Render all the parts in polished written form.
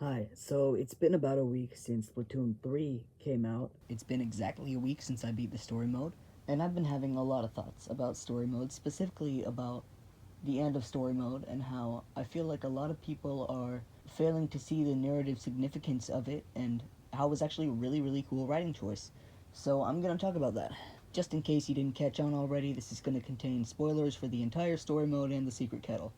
Hi, so it's been about a week since Splatoon 3 came out. It's been exactly a week since I beat the story mode, and I've been having a lot of thoughts about story mode, specifically about the end of story mode and how I feel like a lot of people are failing to see the narrative significance of it and how it was actually a really, really cool writing choice. So I'm going to talk about that. Just in case you didn't catch on already, this is going to contain spoilers for the entire story mode and the secret kettle.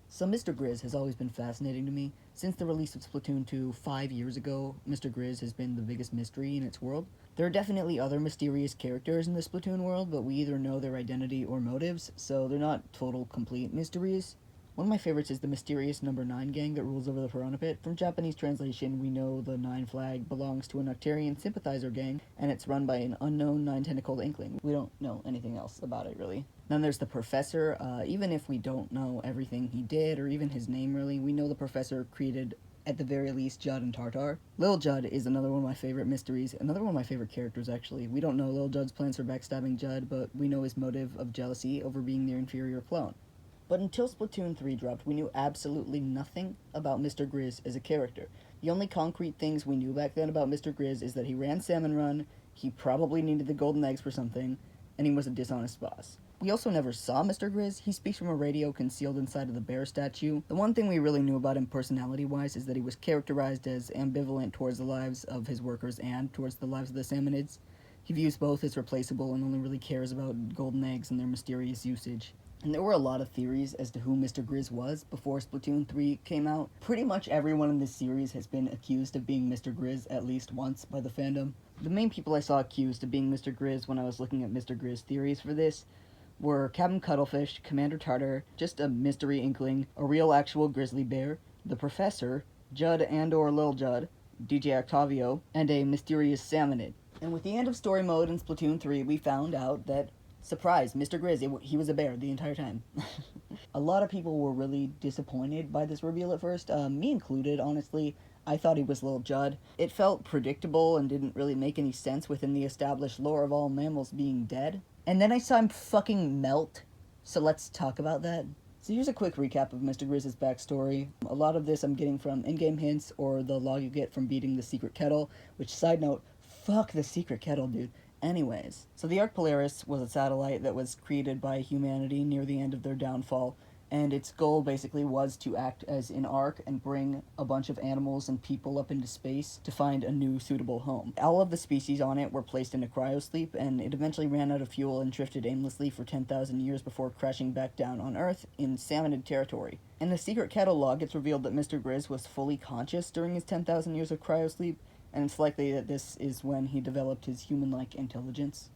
So Mr. Grizz has always been fascinating to me. Since the release of Splatoon 2 5 years ago, Mr. Grizz has been the biggest mystery in its world. There are definitely other mysterious characters in the Splatoon world, but we either know their identity or motives, so they're not total complete mysteries. One of my favorites is the mysterious Number 9 gang that rules over the Piranha Pit. From Japanese translation, we know the 9 flag belongs to a Noctarian sympathizer gang, and it's run by an unknown 9-tentacled inkling. We don't know anything else about it, really. Then there's the Professor. Even if we don't know everything he did, or even his name really, we know the Professor created, at the very least, Judd and Tartar. Lil Judd is another one of my favorite mysteries, another one of my favorite characters, actually. We don't know Lil Judd's plans for backstabbing Judd, but we know his motive of jealousy over being their inferior clone. But until Splatoon 3 dropped, we knew absolutely nothing about Mr. Grizz as a character. The only concrete things we knew back then about Mr. Grizz is that he ran Salmon Run, he probably needed the golden eggs for something, and he was a dishonest boss. We also never saw Mr. Grizz. He speaks from a radio concealed inside of the bear statue. The one thing we really knew about him personality-wise is that he was characterized as ambivalent towards the lives of his workers and towards the lives of the Salmonids. He views both as replaceable and only really cares about golden eggs and their mysterious usage. And there were a lot of theories as to who Mr. Grizz was before Splatoon 3 came out. Pretty much everyone in this series has been accused of being Mr. Grizz at least once by the fandom. The main people I saw accused of being Mr. Grizz when I was looking at Mr. Grizz theories for this were Captain Cuttlefish, Commander Tartar, just a mystery inkling, a real actual grizzly bear, the Professor, Judd and or Lil Judd, DJ Octavio, and a mysterious salmonid. And with the end of story mode in Splatoon 3, we found out that, surprise, Mr. Grizz, he was a bear the entire time. A lot of people were really disappointed by this reveal at first, me included, honestly. I thought he was Lil Judd. It felt predictable and didn't really make any sense within the established lore of all mammals being dead. And then I saw him fucking melt, so let's talk about that. So here's a quick recap of Mr. Grizz's backstory. A lot of this I'm getting from in-game hints or the log you get from beating the secret kettle, which, side note, fuck the secret kettle, dude. Anyways, so the Arc Polaris was a satellite that was created by humanity near the end of their downfall, and its goal basically was to act as an ark and bring a bunch of animals and people up into space to find a new suitable home. All of the species on it were placed into cryosleep, and it eventually ran out of fuel and drifted aimlessly for 10,000 years before crashing back down on Earth in Salmonid territory. In the secret kettle log, it's revealed that Mr. Grizz was fully conscious during his 10,000 years of cryosleep, and it's likely that this is when he developed his human-like intelligence.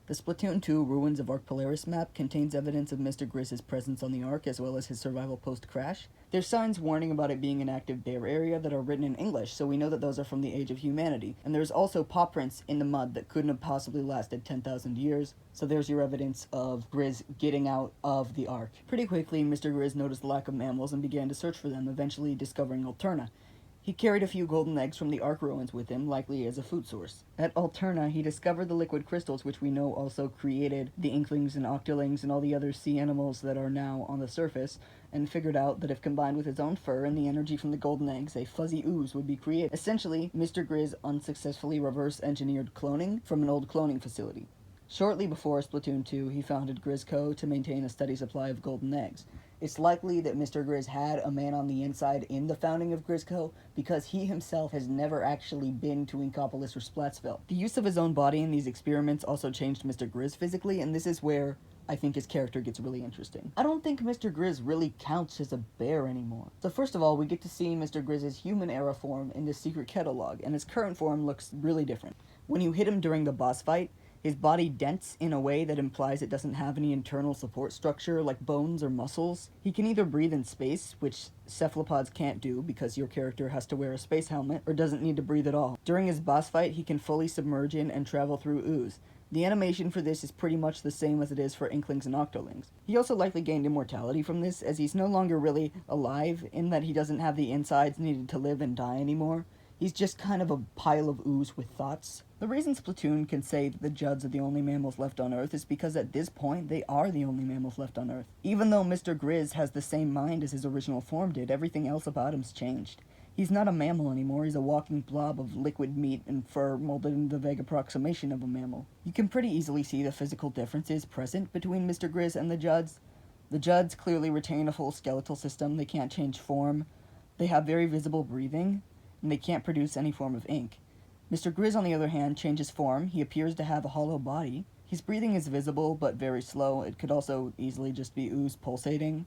The Splatoon 2 Ruins of Arc Polaris map contains evidence of Mr. Grizz's presence on the Ark as well as his survival post-crash. There's signs warning about it being an active bear area that are written in English, so we know that those are from the age of humanity. And there's also paw prints in the mud that couldn't have possibly lasted 10,000 years, so there's your evidence of Grizz getting out of the Ark. Pretty quickly, Mr. Grizz noticed the lack of mammals and began to search for them, eventually discovering Alterna. He carried a few golden eggs from the Ark ruins with him, likely as a food source. At Alterna, he discovered the liquid crystals, which we know also created the Inklings and Octolings and all the other sea animals that are now on the surface, and figured out that if combined with his own fur and the energy from the golden eggs, a fuzzy ooze would be created. Essentially, Mr. Grizz unsuccessfully reverse-engineered cloning from an old cloning facility. Shortly before Splatoon 2, he founded GrizzCo to maintain a steady supply of golden eggs. It's likely that Mr. Grizz had a man on the inside in the founding of GrizzCo because he himself has never actually been to Inkopolis or Splatsville. The use of his own body in these experiments also changed Mr. Grizz physically, and this is where I think his character gets really interesting. I don't think Mr. Grizz really counts as a bear anymore. So first of all, we get to see Mr. Grizz's human-era form in the secret kettle log, and his current form looks really different. When you hit him during the boss fight, his body dents in a way that implies it doesn't have any internal support structure like bones or muscles. He can either breathe in space, which cephalopods can't do because your character has to wear a space helmet, or doesn't need to breathe at all. During his boss fight, he can fully submerge in and travel through ooze. The animation for this is pretty much the same as it is for Inklings and Octolings. He also likely gained immortality from this, as he's no longer really alive, in that he doesn't have the insides needed to live and die anymore. He's just kind of a pile of ooze with thoughts. The reason Splatoon can say that the Judds are the only mammals left on Earth is because at this point, they are the only mammals left on Earth. Even though Mr. Grizz has the same mind as his original form did, everything else about him's changed. He's not a mammal anymore, he's a walking blob of liquid meat and fur molded into the vague approximation of a mammal. You can pretty easily see the physical differences present between Mr. Grizz and the Judds. The Judds clearly retain a full skeletal system, they can't change form, they have very visible breathing, and they can't produce any form of ink. Mr. Grizz, on the other hand, changes form, he appears to have a hollow body. His breathing is visible, but very slow. It could also easily just be ooze pulsating.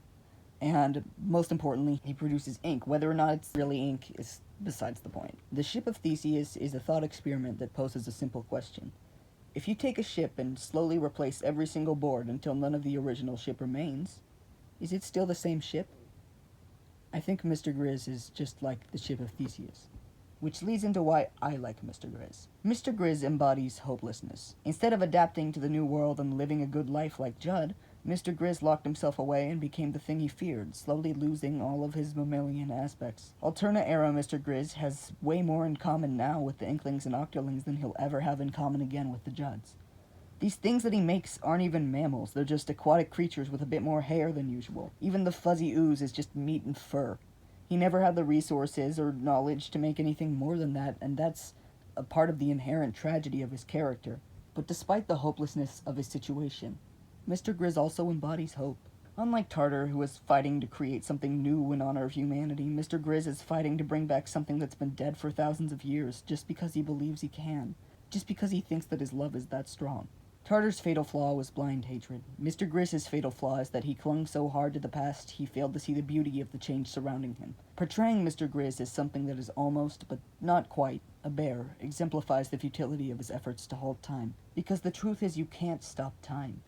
And most importantly, he produces ink. Whether or not it's really ink is besides the point. The ship of Theseus is a thought experiment that poses a simple question. If you take a ship and slowly replace every single board until none of the original ship remains, is it still the same ship? I think Mr. Grizz is just like the ship of Theseus. Which leads into why I like Mr. Grizz. Mr. Grizz embodies hopelessness. Instead of adapting to the new world and living a good life like Judd, Mr. Grizz locked himself away and became the thing he feared, slowly losing all of his mammalian aspects. Alterna-era Mr. Grizz has way more in common now with the Inklings and Octolings than he'll ever have in common again with the Judds. These things that he makes aren't even mammals, they're just aquatic creatures with a bit more hair than usual. Even the fuzzy ooze is just meat and fur. He never had the resources or knowledge to make anything more than that, and that's a part of the inherent tragedy of his character. But despite the hopelessness of his situation, Mr. Grizz also embodies hope. Unlike Tartar, who is fighting to create something new in honor of humanity, Mr. Grizz is fighting to bring back something that's been dead for thousands of years, just because he believes he can. Just because he thinks that his love is that strong. Tartar's fatal flaw was blind hatred. Mr. Grizz's fatal flaw is that he clung so hard to the past, he failed to see the beauty of the change surrounding him. Portraying Mr. Grizz as something that is almost, but not quite, a bear exemplifies the futility of his efforts to halt time. Because the truth is, you can't stop time.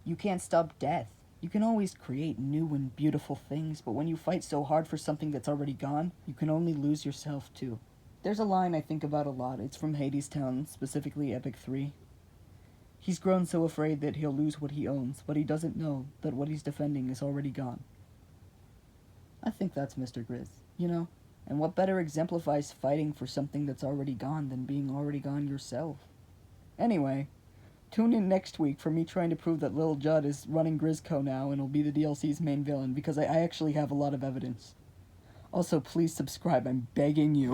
You can't stop death. You can always create new and beautiful things, but when you fight so hard for something that's already gone, you can only lose yourself too. There's a line I think about a lot. It's from Hades Town, specifically Epic 3. He's grown so afraid that he'll lose what he owns, but he doesn't know that what he's defending is already gone. I think that's Mr. Grizz, you know? And what better exemplifies fighting for something that's already gone than being already gone yourself? Anyway, tune in next week for me trying to prove that Lil Judd is running Grizzco now and will be the DLC's main villain, because I actually have a lot of evidence. Also, please subscribe, I'm begging you.